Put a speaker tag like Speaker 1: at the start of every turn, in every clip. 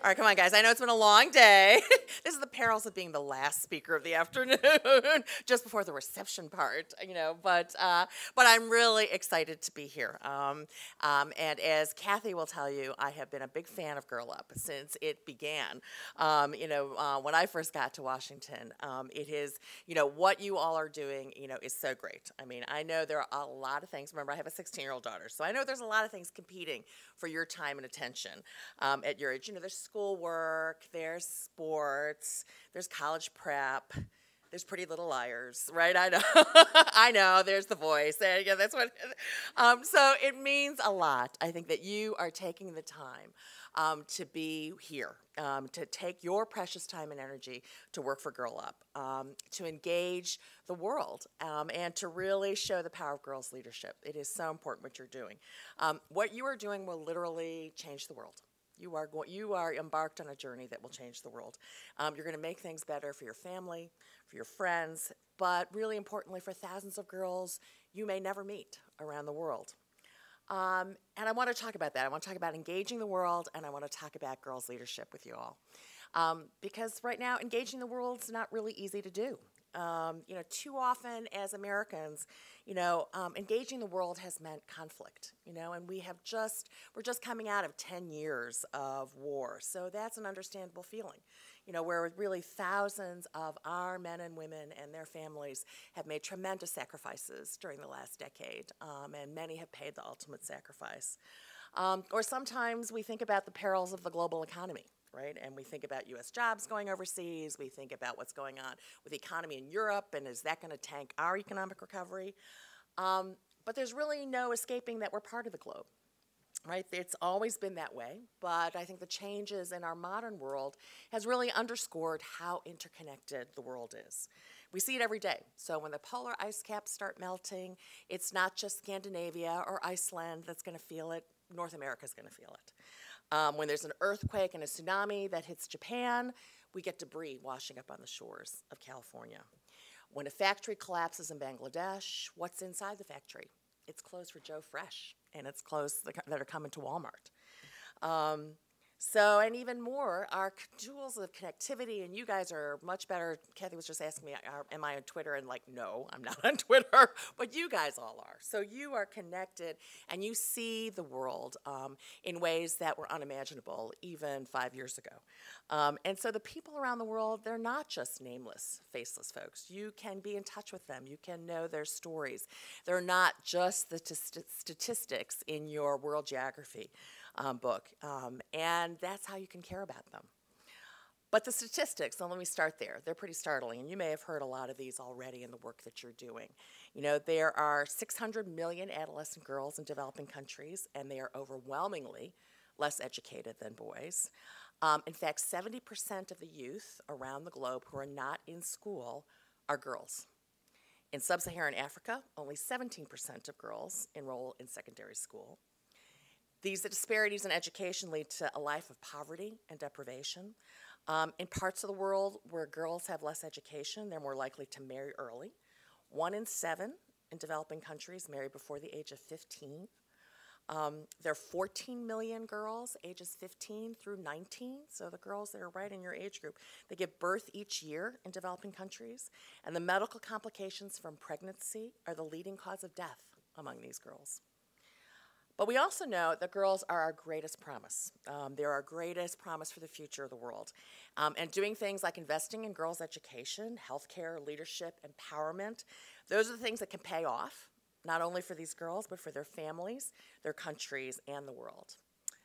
Speaker 1: All right, come on, guys. I know it's been a long day. This is the perils of being the last speaker of the afternoon, just before the reception part, but I'm really excited to be here. And as Kathy will tell you, I have been a big fan of Girl Up since it began. When I first got to Washington, it is, what you all are doing, is so great. I mean, I know there are a lot of things. Remember, I have a 16-year-old daughter, so I know there's a lot of things competing for your time and attention at your age. There's schoolwork, there's sports, there's college prep, there's Pretty Little Liars, right? I know, I know. There's The Voice. Yeah, that's what. So it means a lot. I think that you are taking the time to be here, to take your precious time and energy to work for Girl Up, to engage the world, and to really show the power of girls' leadership. It is so important what you're doing. What you are doing will literally change the world. You are embarked on a journey that will change the world. You're going to make things better for your family, for your friends, but really importantly for thousands of girls you may never meet around the world. And I want to talk about that. I want to talk about engaging the world, and I want to talk about girls' leadership with you all. Because right now, engaging the world is not really easy to do. Too often as Americans, engaging the world has meant conflict, and we're just coming out of 10 years of war. So that's an understandable feeling, where really thousands of our men and women and their families have made tremendous sacrifices during the last decade, and many have paid the ultimate sacrifice. Or sometimes we think about the perils of the global economy. Right? And we think about U.S. jobs going overseas. We think about what's going on with the economy in Europe, and is that going to tank our economic recovery? But there's really no escaping that we're part of the globe. Right? It's always been that way, but I think the changes in our modern world has really underscored how interconnected the world is. We see it every day. So when the polar ice caps start melting, it's not just Scandinavia or Iceland that's going to feel it. North America's going to feel it. When there's an earthquake and a tsunami that hits Japan, we get debris washing up on the shores of California. When a factory collapses in Bangladesh, what's inside the factory? It's clothes for Joe Fresh, and it's clothes that are coming to Walmart. And even more, our tools of connectivity, and you guys are much better. Kathy was just asking me, am I on Twitter? And no, I'm not on Twitter, but you guys all are. So you are connected, and you see the world in ways that were unimaginable even 5 years ago. And so the people around the world, they're not just nameless, faceless folks. You can be in touch with them. You can know their stories. They're not just the statistics in your world geography book, and that's how you can care about them. But the statistics, and let me start there, they're pretty startling, and you may have heard a lot of these already in the work that you're doing. There are 600 million adolescent girls in developing countries, and they are overwhelmingly less educated than boys. In fact, 70% of the youth around the globe who are not in school are girls. In sub-Saharan Africa, only 17% of girls enroll in secondary school. These disparities in education lead to a life of poverty and deprivation. In parts of the world where girls have less education, they're more likely to marry early. 1 in 7 in developing countries marry before the age of 15. There are 14 million girls ages 15 through 19, so the girls that are right in your age group. They give birth each year in developing countries, and the medical complications from pregnancy are the leading cause of death among these girls. But we also know that girls are our greatest promise. They're our greatest promise for the future of the world. And doing things like investing in girls' education, healthcare, leadership, empowerment, those are the things that can pay off, not only for these girls, but for their families, their countries, and the world.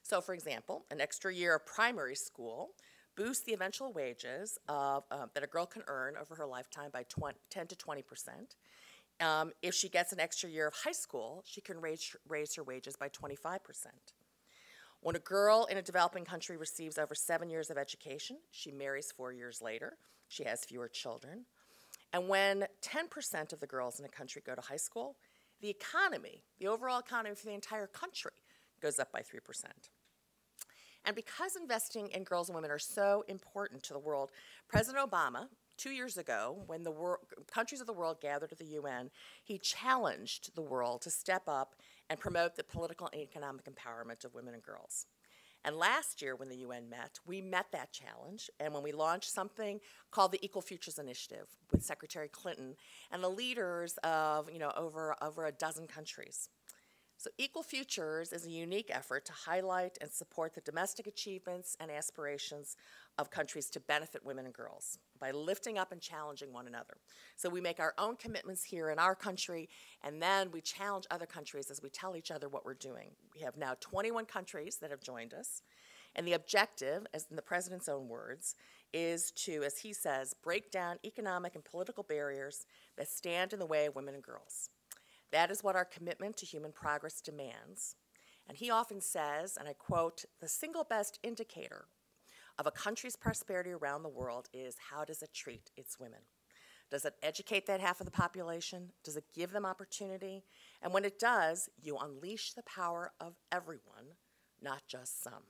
Speaker 1: So, for example, an extra year of primary school boosts the eventual wages that a girl can earn over her lifetime by 10 to 20%. If she gets an extra year of high school, she can raise her wages by 25%. When a girl in a developing country receives over 7 years of education, she marries 4 years later. She has fewer children. And when 10% of the girls in a country go to high school, the economy, the overall economy for the entire country, goes up by 3%. And because investing in girls and women are so important to the world, President Obama, 2 years ago, when the countries of the world gathered at the UN, he challenged the world to step up and promote the political and economic empowerment of women and girls. And last year when the UN met, we met that challenge, and when we launched something called the Equal Futures Initiative with Secretary Clinton and the leaders of over a dozen countries. So Equal Futures is a unique effort to highlight and support the domestic achievements and aspirations of countries to benefit women and girls by lifting up and challenging one another. So we make our own commitments here in our country, and then we challenge other countries as we tell each other what we're doing. We have now 21 countries that have joined us, and the objective, as in the president's own words, is to, as he says, break down economic and political barriers that stand in the way of women and girls. That is what our commitment to human progress demands. And he often says, and I quote, "The single best indicator of a country's prosperity around the world is how does it treat its women? Does it educate that half of the population? Does it give them opportunity? And when it does, you unleash the power of everyone, not just some."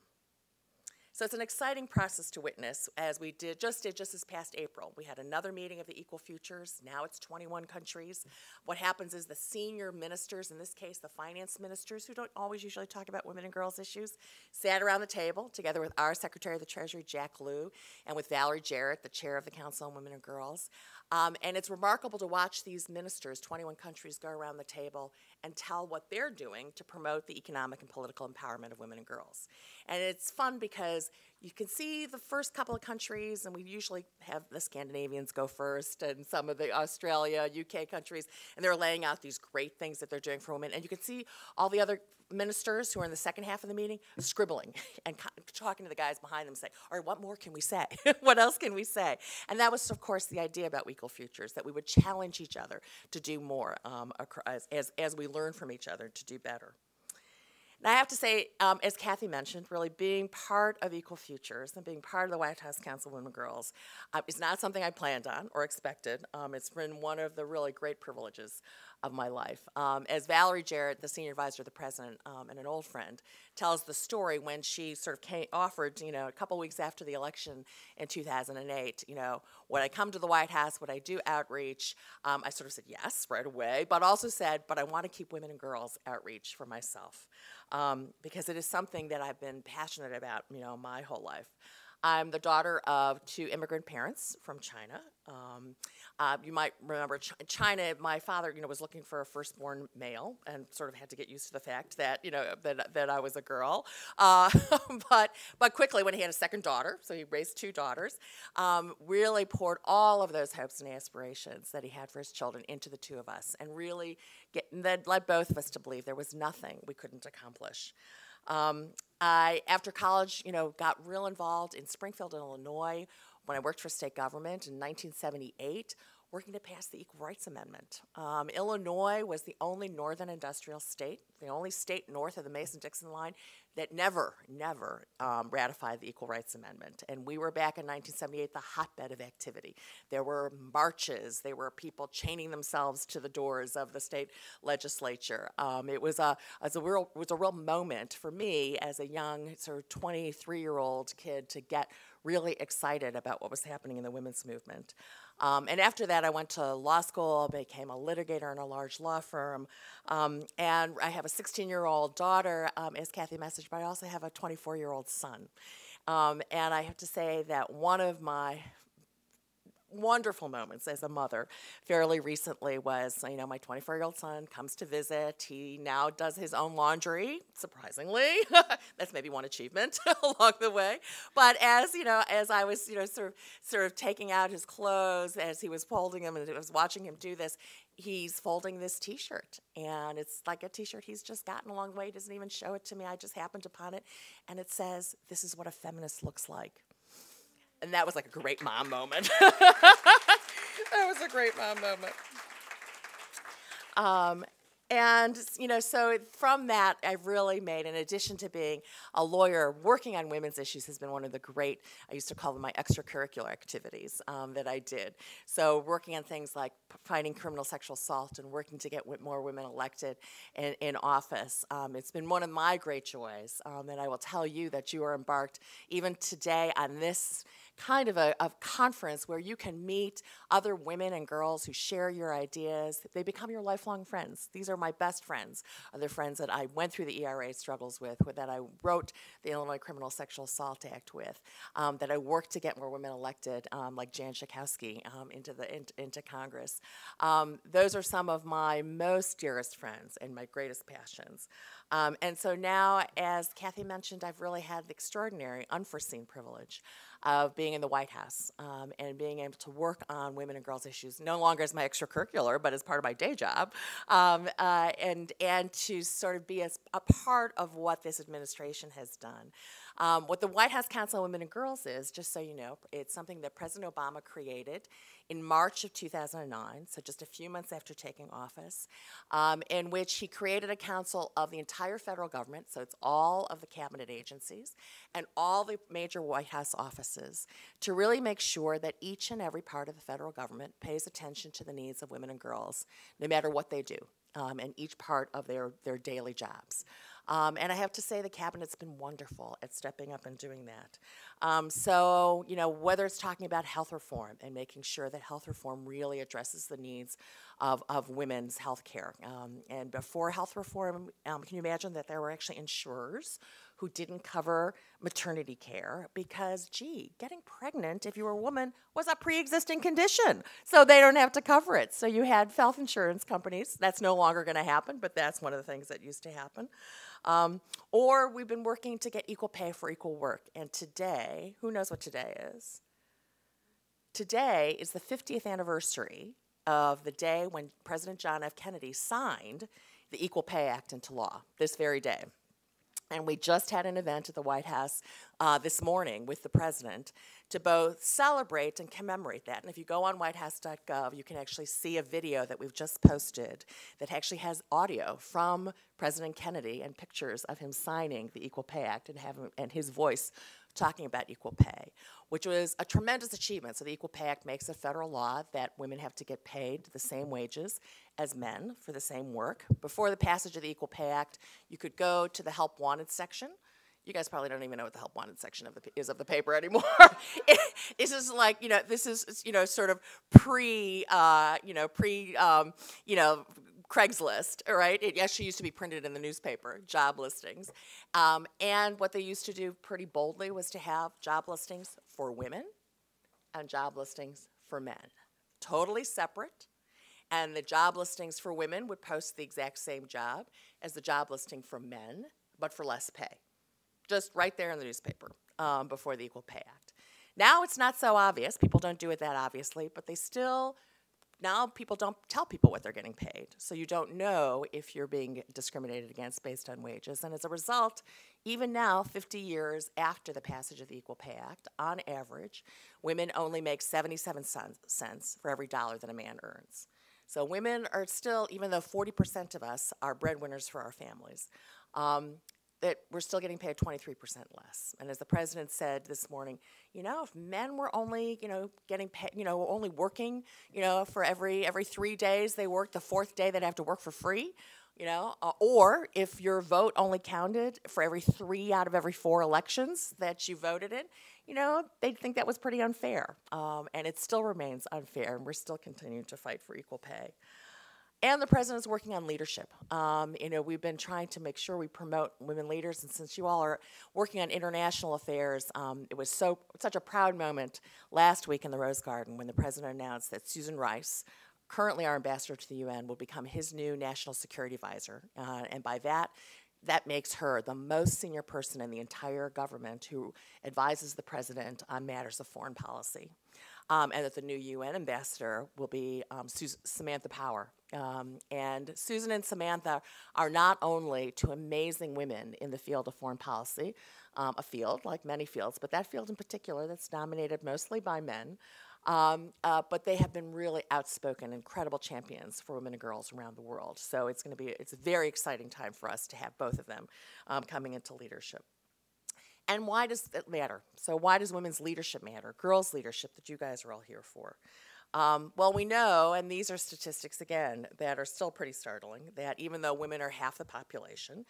Speaker 1: So it's an exciting process to witness, as we did just this past April. We had another meeting of the Equal Futures. Now it's 21 countries. What happens is the senior ministers, in this case the finance ministers, who don't always usually talk about women and girls issues, sat around the table together with our Secretary of the Treasury, Jack Lew, and with Valerie Jarrett, the chair of the Council on Women and Girls. And it's remarkable to watch these ministers, 21 countries, go around the table and tell what they're doing to promote the economic and political empowerment of women and girls. And it's fun because you can see the first couple of countries, and we usually have the Scandinavians go first, and some of the Australia, UK countries, and they're laying out these great things that they're doing for women. And you can see all the other ministers who are in the second half of the meeting scribbling and talking to the guys behind them, saying, all right, what more can we say? What else can we say? And that was, of course, the idea about Equal Futures, that we would challenge each other to do more as we learn from each other to do better. And I have to say, as Kathy mentioned, really being part of Equal Futures and being part of the White House Council of Women and Girls is not something I planned on or expected. It's been one of the really great privileges of my life. As Valerie Jarrett, the senior advisor to the president and an old friend, tells the story when she sort of offered, a couple weeks after the election in 2008, would I come to the White House, would I do outreach? I sort of said yes right away, but also said, but I want to keep women and girls outreach for myself. Because it is something that I've been passionate about, my whole life. I'm the daughter of two immigrant parents from China. You might remember China, my father, was looking for a firstborn male and sort of had to get used to the fact that, that I was a girl. But quickly when he had a second daughter, so he raised two daughters, really poured all of those hopes and aspirations that he had for his children into the two of us, and really that led both of us to believe there was nothing we couldn't accomplish. I, after college, got real involved in Springfield, Illinois, when I worked for state government in 1978, working to pass the Equal Rights Amendment. Illinois was the only northern industrial state, the only state north of the Mason-Dixon line that never ratified the Equal Rights Amendment. And we were back in 1978 the hotbed of activity. There were marches. There were people chaining themselves to the doors of the state legislature. It was a real moment for me as a young sort of 23-year-old kid to get really excited about what was happening in the women's movement. And after that, I went to law school, became a litigator in a large law firm, and I have a 16-year-old daughter, as Kathy messaged, but I also have a 24-year-old son. And I have to say that one of my wonderful moments as a mother fairly recently was, my 24-year-old son comes to visit. He now does his own laundry, surprisingly. That's maybe one achievement along the way. But as I was, sort of taking out his clothes as he was folding them, and I was watching him do this, he's folding this T-shirt, and it's like a T-shirt he's just gotten along the way. He doesn't even show it to me. I just happened upon it, and it says, "This is what a feminist looks like." And that was like a great mom moment. That was a great mom moment. And, so from that, I've really made, in addition to being a lawyer, working on women's issues has been one of the great, I used to call them my extracurricular activities that I did. So working on things like fighting criminal sexual assault and working to get more women elected in office. It's been one of my great joys, and I will tell you that you are embarked, even today, on this kind of a conference where you can meet other women and girls who share your ideas. They become your lifelong friends. These are my best friends. Are the friends that I went through the ERA struggles with that I wrote the Illinois Criminal Sexual Assault Act with, that I worked to get more women elected, like Jan Schakowsky, into Congress. Those are some of my most dearest friends and my greatest passions. And so now, as Kathy mentioned, I've really had the extraordinary, unforeseen privilege of being in the White House and being able to work on women and girls issues, no longer as my extracurricular, but as part of my day job, and to sort of be a part of what this administration has done. What the White House Council on Women and Girls is, just so you know, it's something that President Obama created in March of 2009, so just a few months after taking office, in which he created a council of the entire federal government, so it's all of the cabinet agencies and all the major White House offices, to really make sure that each and every part of the federal government pays attention to the needs of women and girls, no matter what they do, and each part of their daily jobs. And I have to say the cabinet's been wonderful at stepping up and doing that. So, you know, whether it's talking about health reform and making sure that health reform really addresses the needs of women's health care. And before health reform, can you imagine that there were actually insurers who didn't cover maternity care because, gee, getting pregnant if you were a woman was a pre-existing condition, so they don't have to cover it. So you had health insurance companies. That's no longer going to happen, but that's one of the things that used to happen. Or we've been working to get equal pay for equal work. And today, who knows what today is? Today is the 50th anniversary of the day when President John F. Kennedy signed the Equal Pay Act into law, this very day. And we just had an event at the White House this morning with the president to both celebrate and commemorate that. And if you go on whitehouse.gov, you can actually see a video that we've just posted that actually has audio from President Kennedy and pictures of him signing the Equal Pay Act and his voice talking about equal pay, which was a tremendous achievement. So the Equal Pay Act makes a federal law that women have to get paid the same wages as men for the same work. Before the passage of the Equal Pay Act, you could go to the Help Wanted section. You guys probably don't even know what the Help Wanted section is of the paper anymore. This is like, you know, this is, you know, sort of Craigslist, all right? It actually used to be printed in the newspaper, job listings. And what they used to do pretty boldly was to have job listings for women and job listings for men, totally separate. And the job listings for women would post the exact same job as the job listing for men, but for less pay. Just right there in the newspaper before the Equal Pay Act. Now it's not so obvious. People don't do it that obviously, but they still, now people don't tell people what they're getting paid. So you don't know if you're being discriminated against based on wages. And as a result, even now, 50 years after the passage of the Equal Pay Act, on average, women only make 77 cents for every dollar that a man earns. So women are still, even though 40% of us are breadwinners for our families, that we're still getting paid 23% less. And as the president said this morning, you know, if men were only, you know, getting paid, you know, only working, you know, for every 3 days they work, the fourth day they'd have to work for free, you know, or if your vote only counted for every 3 out of every 4 elections that you voted in, you know, they'd think that was pretty unfair. And it still remains unfair, and we're still continuing to fight for equal pay. And the president's working on leadership. You know, we've been trying to make sure we promote women leaders, and since you all are working on international affairs, it was such a proud moment last week in the Rose Garden when the president announced that Susan Rice, currently our ambassador to the UN, will become his new national security advisor. And by that makes her the most senior person in the entire government who advises the president on matters of foreign policy. And that the new UN ambassador will be Samantha Power. And Susan and Samantha are not only two amazing women in the field of foreign policy, a field like many fields, but that field in particular that's dominated mostly by men, but they have been really outspoken, incredible champions for women and girls around the world. So it's a very exciting time for us to have both of them coming into leadership. And why does it matter? So why does women's leadership matter, girls' leadership that you guys are all here for? Well, we know, and these are statistics, again, that are still pretty startling, that even though women are half the population,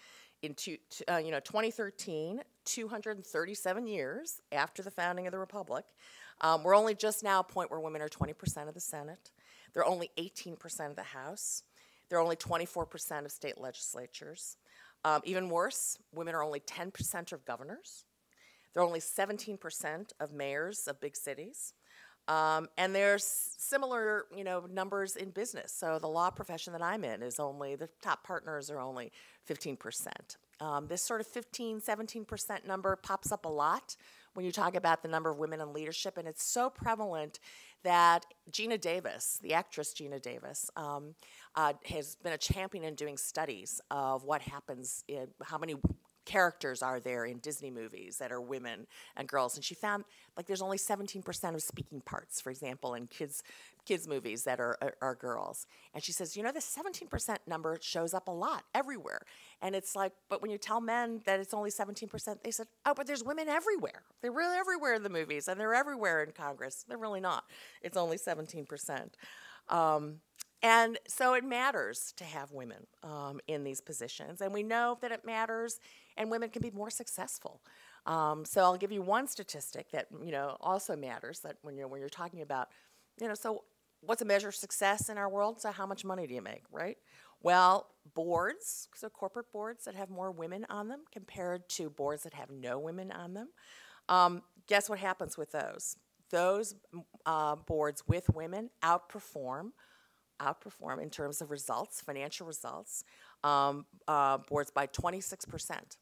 Speaker 1: 2013, 237 years after the founding of the Republic, we're only just now at a point where women are 20% of the Senate. They're only 18% of the House. They're only 24% of state legislatures. Even worse, women are only 10% of governors. They're only 17% of mayors of big cities. And there's similar, numbers in business. So the law profession that I'm in is only, the top partners are only 15%. This sort of 15, 17% number pops up a lot when you talk about the number of women in leadership, and it's so prevalent that Gina Davis, the actress Gina Davis, has been a champion in doing studies of what happens in how many characters are there in Disney movies that are women and girls, and she found there's only 17% of speaking parts, for example, in kids movies that are girls. And she says, the 17% number shows up a lot everywhere, and it's but when you tell men that it's only 17%, they said, oh, but there's women everywhere. They're really everywhere in the movies, and they're everywhere in Congress. They're really not. It's only 17%. And so it matters to have women in these positions, and we know that it matters, and women can be more successful. So I'll give you one statistic that also matters. That when you're talking about, so what's a measure of success in our world? So how much money do you make, right? Well, boards, so corporate boards that have more women on them compared to boards that have no women on them. Guess what happens with those? Those boards with women outperform in terms of results, financial results, boards by 26%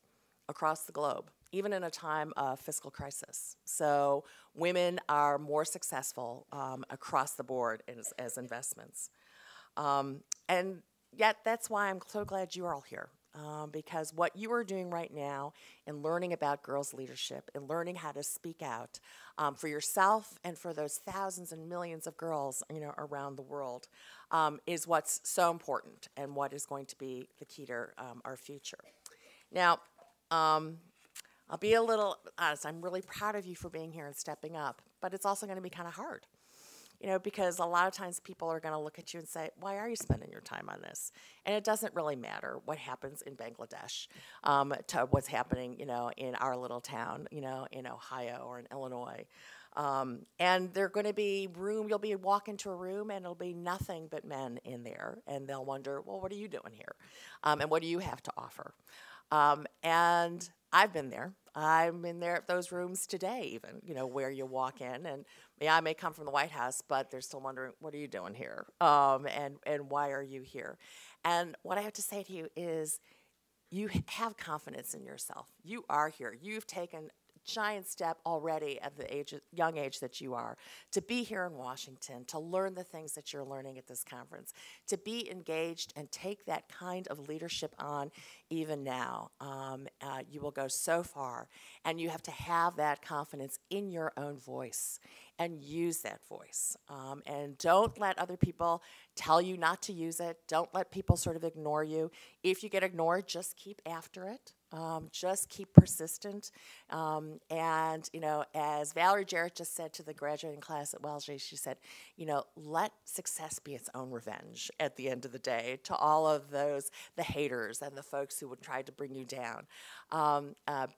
Speaker 1: across the globe, even in a time of fiscal crisis. So women are more successful across the board as investments. And yet that's why I'm so glad you're all here. Because what you are doing right now in learning about girls' leadership and learning how to speak out for yourself and for those thousands and millions of girls around the world is what's so important and what is going to be the key to our future. Now, I'll be a little honest. I'm really proud of you for being here and stepping up, but it's also going to be kind of hard. Because a lot of times people are going to look at you and say, why are you spending your time on this? And it doesn't really matter what happens in Bangladesh to what's happening, in our little town, in Ohio or in Illinois. And they're going to be you'll be walk into a room and it'll be nothing but men in there. And they'll wonder, well, what are you doing here? And what do you have to offer? And I've been there. I'm in there at those rooms today, even, where you walk in. And I may come from the White House, but they're still wondering, what are you doing here? And why are you here? And what I have to say to you is you have confidence in yourself. You are here. You've taken giant step already at the young age that you are to be here in Washington, to learn the things that you're learning at this conference, to be engaged and take that kind of leadership on even now. You will go so far, and you have to have that confidence in your own voice and use that voice. And don't let other people tell you not to use it. Don't let people sort of ignore you. If you get ignored, just keep after it. Just keep persistent. And, as Valerie Jarrett just said to the graduating class at Wellesley, she said, let success be its own revenge at the end of the day to all of the haters and the folks who would try to bring you down.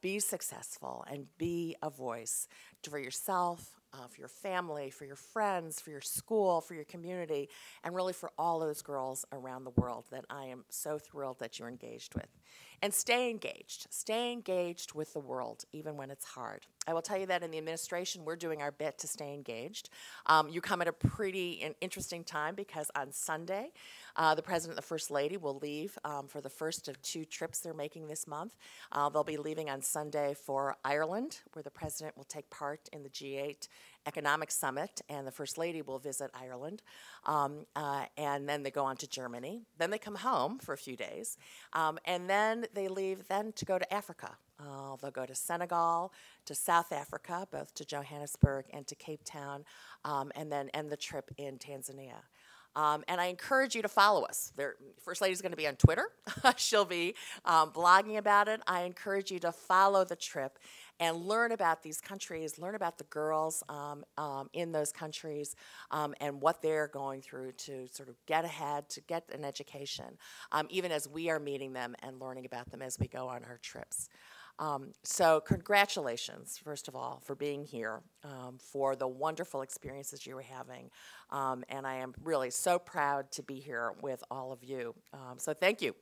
Speaker 1: Be successful and be a voice for yourself, for your family, for your friends, for your school, for your community, and really for all those girls around the world that I am so thrilled that you're engaged with. And stay engaged. Stay engaged with the world, even when it's hard. I will tell you that in the administration, we're doing our bit to stay engaged. You come at a pretty interesting time because on Sunday, the President and the First Lady will leave for the first of 2 trips they're making this month. They'll be leaving on Sunday for Ireland, where the President will take part in the G8 Economic Summit, and the First Lady will visit Ireland. And then they go on to Germany. Then they come home for a few days. And then they leave to go to Africa. They'll go to Senegal, to South Africa, both to Johannesburg and to Cape Town, and then end the trip in Tanzania. And I encourage you to follow us. First Lady's going to be on Twitter. She'll be blogging about it. I encourage you to follow the trip and learn about these countries, learn about the girls in those countries, and what they're going through to sort of get ahead, to get an education, even as we are meeting them and learning about them as we go on our trips. So congratulations, first of all, for being here, for the wonderful experiences you were having. And I am really so proud to be here with all of you. So thank you.